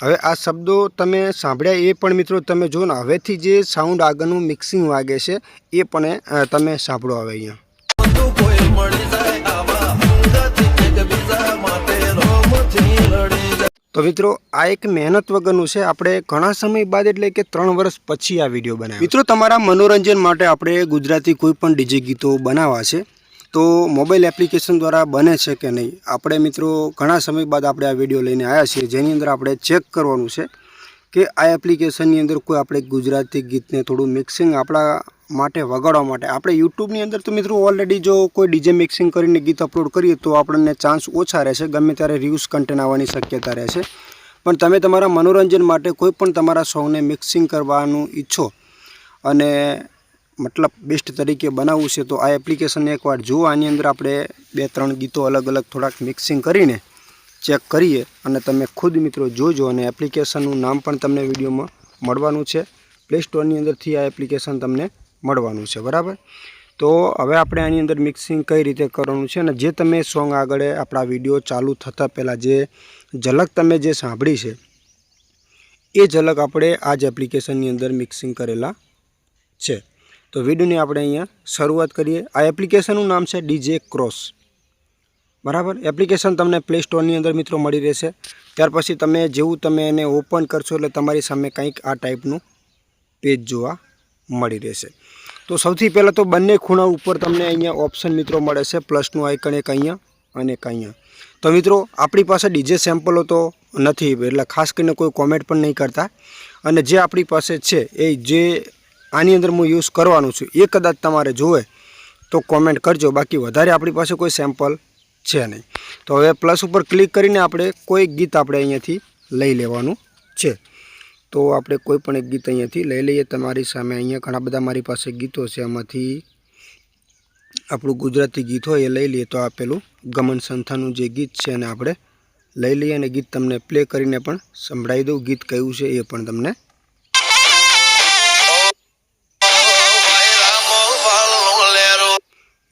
હવે આ શબ્દો તમે સાંભળ્યા એ પણ મિત્રો તમે જો ને હવેથી જે સાઉન્ડ આગળનું મિક્સિંગ વાગે છે એ પણ તમે સાંભળો હવે અહીંયા। તો મિત્રો આ એક મહેનત વગરનું છે। આપણે ઘણા સમય બાદ એટલે કે 3 વર્ષ પછી આ વિડીયો બનાવ્યો। મિત્રો તમારા મનોરંજન માટે આપણે ગુજરાતી કોઈ પણ ડીજે ગીતો બનાવવા છે તો મોબાઈલ એપ્લિકેશન દ્વારા બને છે કે નહીં આપણે મિત્રો ઘણા સમય બાદ આપણે આ વિડીયો લઈને આવ્યા છીએ, જેની અંદર આપણે ચેક કરવાનું છે કે આ એપ્લિકેશનની અંદર કોઈ આપણે ગુજરાતી ગીતને થોડું મિક્સિંગ આપણા માટે વગાડવા માટે આપણે યુટ્યુબની અંદર તો મિત્રો ઓલરેડી જો કોઈ ડીજે મિક્સિંગ કરીને ગીત અપલોડ કરીએ તો આપણને ચાન્સ ઓછા રહેશે, ગમે ત્યારે વ્યૂઝ કન્ટેન્ટ આવવાની શક્યતા રહેશે। પણ તમે તમારા મનોરંજન માટે કોઈ પણ તમારા સોંગને મિક્સિંગ કરવાનું ઈચ્છો અને मतलब बेस्ट तरीके बनावવું છે तो आ एप्लिकेशन एक बार जो आनी अंदर આપણે 2-3 गीतों अलग अलग थोड़ा मिक्सिंग करीने चेक करिए અને તમે खुद मित्रों जोजो અને एप्लिकेशनનું नाम પણ તમને વિડિયોમાં મળવાનું છે। પ્લે સ્ટોરની અંદરથી આ એપ્લિકેશન તમને મળવાનું છે, બરાબર। તો હવે આપણે આની અંદર મિક્સિંગ કઈ રીતે કરવાનું છે અને જે તમે સોંગ આગળ આપણા વિડિયો ચાલુ થતા પહેલા જે ઝલક તમે જે સાંભળી છે એ ઝલક આપણે આ જ એપ્લિકેશનની અંદર મિક્સિંગ કરેલા છે। तो वीडियो ने આપણે અહીંયા શરૂઆત કરીએ। આ એપ્લિકેશનનું નામ છે ડીજે ક્રોસ, બરાબર। એપ્લિકેશન તમને પ્લે સ્ટોરની અંદર મિત્રો મળી રહેશે। ત્યાર પછી તમે જેવું તમે એને ઓપન કરશો એટલે તમારી સામે કંઈક આ ટાઈપનું પેજ જોવા મળી રહેશે। તો સૌથી પહેલાં તો બંને ખૂણા ઉપર તમને અહીંયા ઓપ્શન મિત્રો મળે છે, પ્લસનું આઇકન એક અહીંયા અને એક અહીંયા। તો મિત્રો આપણી પાસે ડીજે સેમ્પલો તો નથી એટલે ખાસ કરીને કોઈ કોમેન્ટ પણ નહીં કરતા, અને જે આપણી પાસે છે એ જે આની અંદર હું યુઝ કરવાનું છું એ કદાચ તમારે જોવે તો કોમેન્ટ કરજો, બાકી વધારે આપણી પાસે કોઈ સેમ્પલ છે નહીં। તો હવે પ્લસ ઉપર ક્લિક કરીને આપણે કોઈ ગીત આપણે અહીંયાથી લઈ લેવાનું છે। તો આપણે કોઈ પણ એક ગીત અહીંયાથી લઈ લઈએ। તમારી સામે અહીંયા ઘણા બધા મારી પાસે ગીતો છે, એમાંથી આપણું ગુજરાતી ગીત હોય એ લઈ લઈએ। તો આ પેલું ગમન સંથાનું જે ગીત છે એને આપણે લઈ લઈએ અને ગીત તમને પ્લે કરીને પણ સંભળાવી દઉં। ગીત કયું છે એ પણ તમને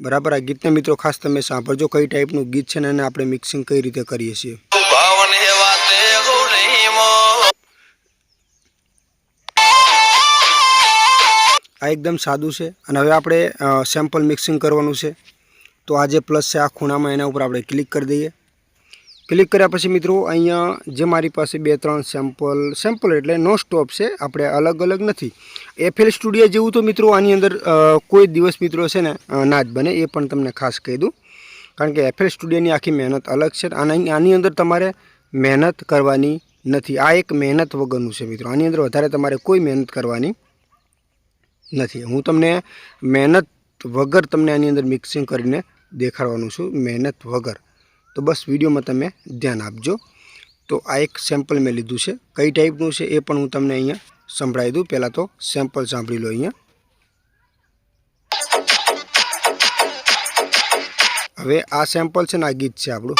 बराबर। आ गीत ने मित्रों खास तमे सांभळजो कई टाइपनु गीत छे ने आपणे मिक्सिंग कई रीते करीए छीए। आ एकदम सादुं छे अने हवे आपणे सेम्पल मिक्सिंग करवानुं छे। तो आ जे प्लस छे आ खूणामां एना उपर आपणे क्लिक करी दઈએ। क्लिक कर्या पछी मित्रों अहींया जे मारी पासे 2-3 सेम्पल एटले नो स्टॉप छे, आपणे अलग अलग नथी। एफएल स्टूडियो जेवुं तो मित्रों आनी अंदर कोई दिवस मित्रों छे ने ना ज बने, ए पण तमने खास कही दूं, कारण के एफएल स्टूडियोनी आखी मेहनत अलग छे। आनी अंदर तमारे मेहनत करवानी नथी। आ एक मेहनत वगरनुं छे मित्रों, आनी अंदर वधारे तमारे कोई मेहनत करवानी नथी। हूँ तमने मेहनत वगर तमने आनी अंदर मिक्सिंग करीने देखाडवानुं छुं, मेहनत वगर। तो बस विडियो में तमे ध्यान आपजो। तो आ एक सेम्पल मैं लीधुं छे, कई टाइपनुं छे ए पण हूँ तमने अहींया संभळावी दूं। पहला तो सेम्पल सांभळी लो। अहींया हवे आ सेम्पल छे ने आ गीत छे आपणुं,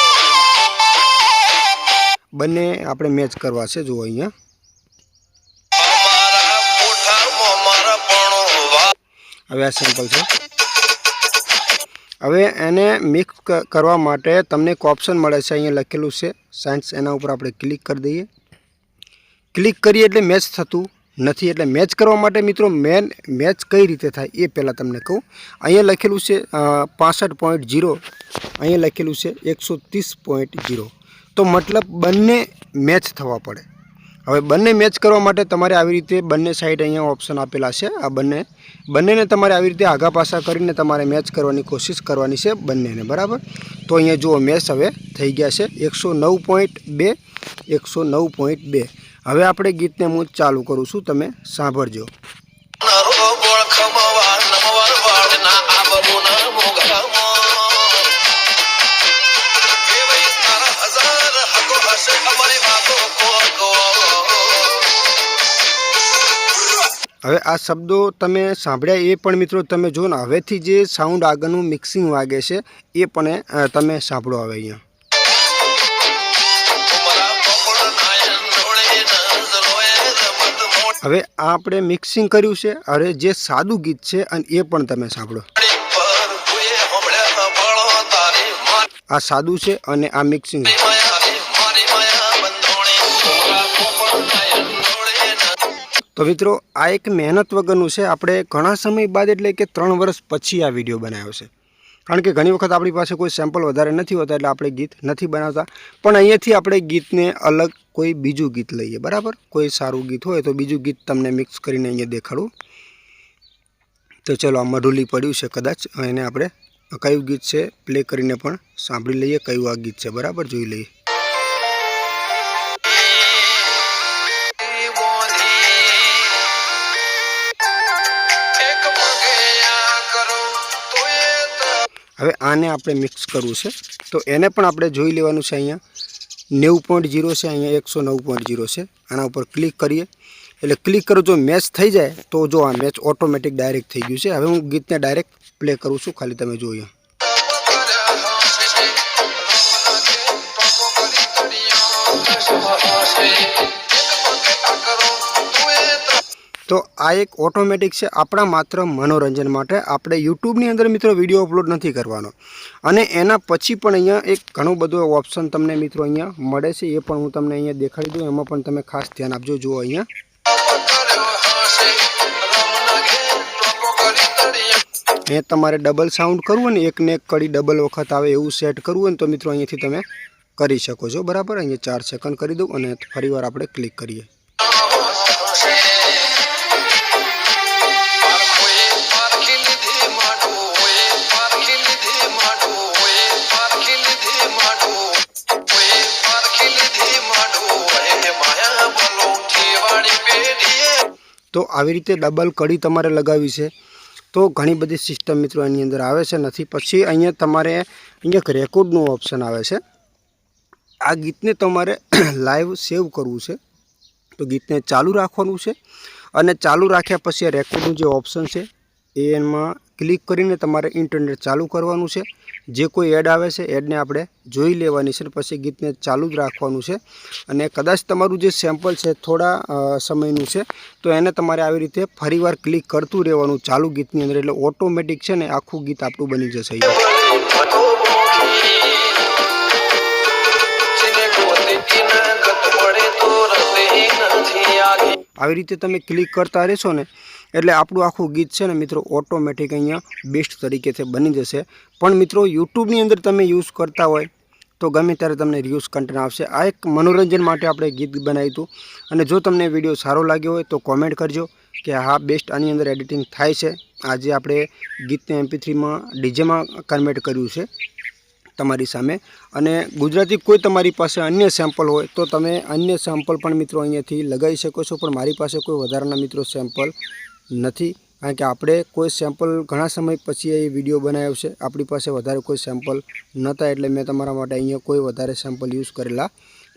बने आपणे मैच करवा छे। जो अहींया हवे आ सेम्पल छे। हवे एने मिक्स करवा माटे तमने एक ऑप्शन मळे छे, अहींया लखेलुं छे साइंस, एना उपर आपणे क्लिक कर दઈએ। क्लिक करीए એટલે મેચ થતું નથી। એટલે મેચ કરવા માટે મિત્રો મેન મેચ કઈ રીતે થાય એ પહેલાં તમને કહું। અહીંયા લખેલું છે 65.0, અહીંયા લખેલું છે 130.0, તો મતલબ બંને મેચ થવા પડે। હવે બંને મેચ કરવા માટે તમારે આવી રીતે બંને સાઈડ અહીંયા ઓપ્શન આપેલા છે, આ બંનેને તમારે આવી રીતે આગા પાછા કરીને તમારે મેચ કરવાની કોશિશ કરવાની છે બંનેને, બરાબર। તો અહીંયા જુઓ મેચ હવે થઈ ગયા છે 109.2, 109.2। હવે આપણે ગીતને હું ચાલુ કરું છું, તમે સાંભળજો। હવે આ શબ્દો તમે સાંભળ્યા એ પણ મિત્રો તમે જો ને હવેથી જે સાઉન્ડ આગળનું મિક્સિંગ વાગે છે એ પણ તમે સાંભળો હવે અહીંયા। હવે આ આપણે મિક્સિંગ કર્યું છે, હવે જે સાદું ગીત છે અને એ પણ તમે સાંભળો। આ સાદું છે અને આ મિક્સિંગ। તો મિત્રો આ એક મહેનત વગરનું છે. આપણે ઘણા સમય બાદ એટલે કે 3 વર્ષ પછી આ વિડીયો બનાવ્યો છે. કારણ કે ઘણી વખત આપણી પાસે કોઈ સેમ્પલ વધારે નથી હોતા એટલે આપણે ગીત નથી બનાવતા. પણ અહીંયાથી આપણે ગીતને અલગ કોઈ બીજું ગીત લઈએ, બરાબર. કોઈ સારું ગીત હોય તો બીજું ગીત તમને મિક્સ કરીને અહીંયા દેખાડું. તો ચલો, આ મઢુલી પડ્યું છે, કદાચ એને આપણે કયું ગીત છે પ્લે કરીને પણ સાંભળી લઈએ. કયું આ ગીત છે, બરાબર, જોઈ લઈએ. હવે આને આપણે મિક્સ કરવું છે તો એને પણ આપણે જોઈ લેવાનું છે. અહીંયા 90.0 છે, અહીંયા 109.0 છે. આના ઉપર ક્લિક કરીએ એટલે ક્લિક કરો, જો મેચ થઈ જાય તો જો આ મેચ ઓટોમેટિક ડાયરેક્ટ થઈ ગયું છે. હવે હું ગીતને ડાયરેક્ટ પ્લે કરું છું, ખાલી તમે જોઈએ. તો આ એક ઓટોમેટિક છે આપણા માત્ર મનોરંજન માટે. આપણે યુટ્યુબની અંદર મિત્રો વિડીયો અપલોડ નથી કરવાનો. અને એના પછી પણ અહીંયા એક ઘણો બધો ઓપ્શન તમને મિત્રો અહીંયા મળે છે, એ પણ હું તમને અહીંયા દેખાડી દઉં. એમાં પણ તમે ખાસ ધ્યાન આપજો. જુઓ અહીંયા તમારે ડબલ સાઉન્ડ કરવું હોય ને, એકને એક કડી ડબલ વખત આવે એવું સેટ કરવું હોય ને તો મિત્રો અહીંયાથી તમે કરી શકો છો, બરાબર. અહીંયા 4 સેકન્ડ કરી દઉં અને ફરીવાર આપણે ક્લિક કરીએ. તો આવી રીતે ડબલ કડી તમારે લગાવી છે. તો ઘણી બધી સિસ્ટમ મિત્રો એની અંદર આવે છે. નથી પછી અહીંયા તમારે અહીંયા એક રેકોર્ડનું ઓપ્શન આવે છે. આ ગીતને તમારે લાઈવ સેવ કરવું છે તો ગીતને ચાલુ રાખવાનું છે. અને ચાલુ રાખ્યા પછી રેકોર્ડનું જે ઓપ્શન છે એમાં ક્લિક કરીને તમારે ઇન્ટરનેટ ચાલુ કરવાનું છે. જે કોઈ એડ આવે છે એડને આપણે જોઈ લેવાની છે. પછી ગીતને ચાલુ જ રાખવાનું છે. અને કદાચ તમારું જે સેમ્પલ છે થોડા સમયનું છે તો એને તમારે આવી રીતે ફરીવાર ક્લિક કરતું રહેવાનું ચાલુ ગીતની અંદર, એટલે ઓટોમેટિક છે ને આખું ગીત આપણું બની જશે. આવી રીતે તમે ક્લિક કરતા રહેશો ને એટલે આપણું આખું ગીત છે ને મિત્રો ઓટોમેટિક અહીંયા બેસ્ટ તરીકેથી બની જશે. પણ મિત્રો યુટ્યુબની અંદર તમે યુઝ કરતા હોય તો ગમે ત્યારે તમને રિવ્યુઝ કન્ટેન્ટ આવશે. આ એક મનોરંજન માટે આપણે ગીત બનાવ્યું હતું. અને જો તમને વિડીયો સારો લાગ્યો હોય તો કોમેન્ટ કરજો કે હા બેસ્ટ આની અંદર એડિટિંગ થાય છે. આજે આપણે ગીતને MP3માં ડીજેમાં કન્વર્ટ કર્યું છે તમારી સામે. અને ગુજરાતી કોઈ તમારી પાસે અન્ય સેમ્પલ હોય તો તમે અન્ય સેમ્પલ પણ મિત્રો અહીંયાથી લગાવી શકો છો. પણ મારી પાસે કોઈ વધારાના મિત્રો સેમ્પલ નથી, કારણ કે આપણે કોઈ સેમ્પલ ઘણા સમય પછી એ વિડીયો બનાવ્યો છે. આપણી પાસે વધારે કોઈ સેમ્પલ નહોતા એટલે મેં તમારા માટે અહીંયા કોઈ વધારે સેમ્પલ યુઝ કરેલા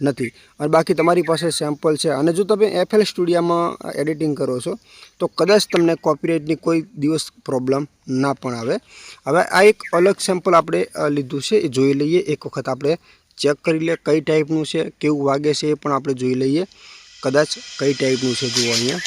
નથી. અને બાકી તમારી પાસે સેમ્પલ છે અને જો તમે FL સ્ટુડિયોમાં એડિટિંગ કરો છો તો કદાચ તમને કોપીરાઇટની કોઈ દિવસ પ્રોબ્લેમ ના પણ આવે. હવે આ એક અલગ સેમ્પલ આપણે લીધું છે, એ જોઈ લઈએ. એક વખત આપણે ચેક કરી લઈએ કઈ ટાઈપનું છે, કેવું વાગે છે એ પણ આપણે જોઈ લઈએ. કદાચ કઈ ટાઈપનું છે જુઓ અહીંયા.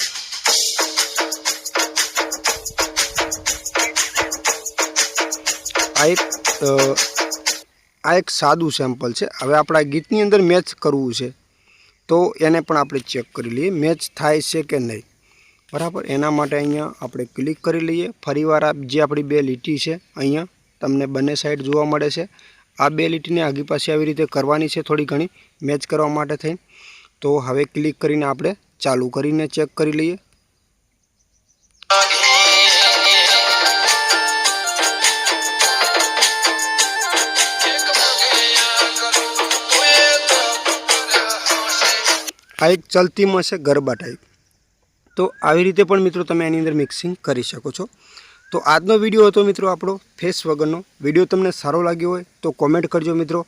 આ એક સાદું સેમ્પલ છે. હવે આપણા ગીતની અંદર મેચ કરવું છે તો એને પણ આપણે ચેક કરી લઈએ મેચ થાય છે કે નહીં, બરાબર. એના માટે અહીંયા આપણે ક્લિક કરી લઈએ. ફરીવાર આ જે આપણી 2 લીટી છે અહીંયા તમને બંને સાઈડ જોવા મળે છે. આ 2 લીટીને આગી પાછી આવી રીતે કરવાની છે થોડી ઘણી મેચ કરવા માટે થઈ. તો હવે ક્લિક કરીને આપણે ચાલુ કરીને ચેક કરી લઈએ. આ એક ચલતીમાં છે ગરબા ટાઈપ. તો આવી રીતે પણ મિત્રો તમે એની અંદર મિક્સિંગ કરી શકો છો. તો આજનો વિડીયો હતો મિત્રો આપણો ફેસ વગરનો. વિડીયો તમને સારો લાગ્યો હોય તો કોમેન્ટ કરજો મિત્રો.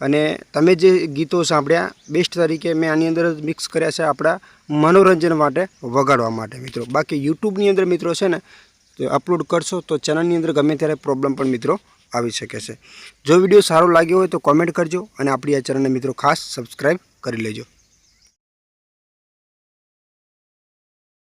અને તમે જે ગીતો સાંભળ્યા બેસ્ટ તરીકે મેં આની અંદર જ મિક્સ કર્યા છે આપણા મનોરંજન માટે વગાડવા માટે મિત્રો. બાકી યુટ્યુબની અંદર મિત્રો છે ને તો અપલોડ કરશો તો ચેનલની અંદર ગમે ત્યારે પ્રોબ્લેમ પણ મિત્રો આવી શકે છે. જો વિડીયો સારો લાગ્યો હોય તો કોમેન્ટ કરજો અને આપણી આ ચેનલને મિત્રો ખાસ સબસ્ક્રાઈબ કરી લેજો.